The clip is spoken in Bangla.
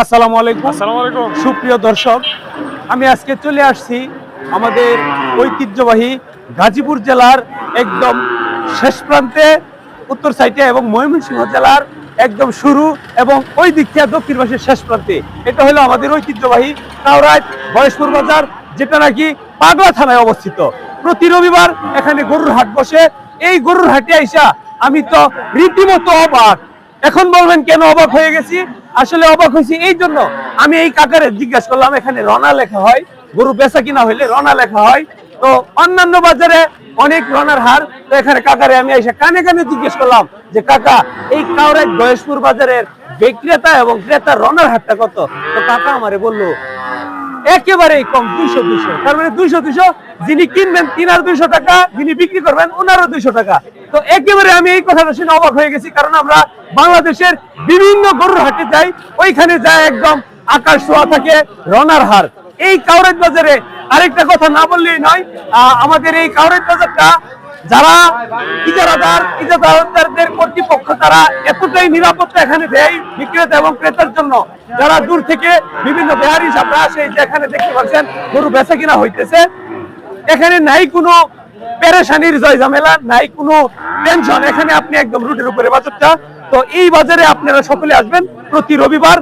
আসসালামু আলাইকুম। আসসালামু আলাইকুম। সুপ্রিয় দর্শক, আমি আজকে চলে আসছি আমাদের ঐতিহ্যবাহী গাজীপুর জেলার একদম শেষ প্রান্তে উত্তর সাইডে এবং ময়মনসিংহ জেলার একদম শুরু এবং ওই দিক থেকে দক্ষিণ পাশের শেষ প্রান্তে। এটা হলো আমাদের ঐতিহ্যবাহী কাউরাইট বয়সপুর বাজার, যেটা নাকি পাগলা থানায় অবস্থিত। প্রতি রবিবার এখানে গরুর হাট বসে। এই গরুর হাটে আইসা আমি তো রীতিমতো অবাক। এখন বলবেন কেন অবাক হয়ে গেছি? আসলে অবাক হয়েছি এই জন্য, আমি এই কাকারে জিজ্ঞাসা করলাম এখানে রনা লেখা হয়, গরু বেচা কিনা হইলে রনা লেখা হয়, তো অন্যান্য বাজারে অনেক রনার হার। তো এখানে কাকারে আমি এসে কানে কানে জিজ্ঞেস করলাম যে কাকা, এই কাউরাইট বয়সপুর বাজারের বিক্রেতা এবং ক্রেতার রনার হারটা কত? তো কাকা আমারে বললো একেবারেই কম, 200। তার মানে 200 যিনি কিনবেন তিনার 200 টাকা, যিনি বিক্রি করবেন ওনারও 200 টাকা। তো একেবারে আমি এই কথাটা শুনে অবাক হয়ে গেছি, কারণ আমরা বাংলাদেশের বিভিন্ন গরুর হাটে যাই, ওইখানে যায় একদম আকাশ ছোঁয়া থাকে রনার হার। এই কাউরাইট বাজারে আরেকটা কথা না বললেই নয়, আমাদের এই কাউরাইট বাজারটা যারা ইজারাদারদের কর্তৃপক্ষ, তারা এতটাই নিরাপত্তা এখানে দেয় বিক্রেতা এবং ক্রেতার জন্য। যারা দূর থেকে বিভিন্ন বেহারি সাপড়া আসে, যেখানে দেখতে পাচ্ছেন গরু বেচা কিনা হইতেছে, এখানে নাই কোনো পেরেশানির জয় ঝামেলা, নাই কোনো টেনশন। এখানে আপনি একদম রুটের উপরে বাজারটা। তো এই বাজারে আপনারা সকলে আসবেন প্রতি রবিবার।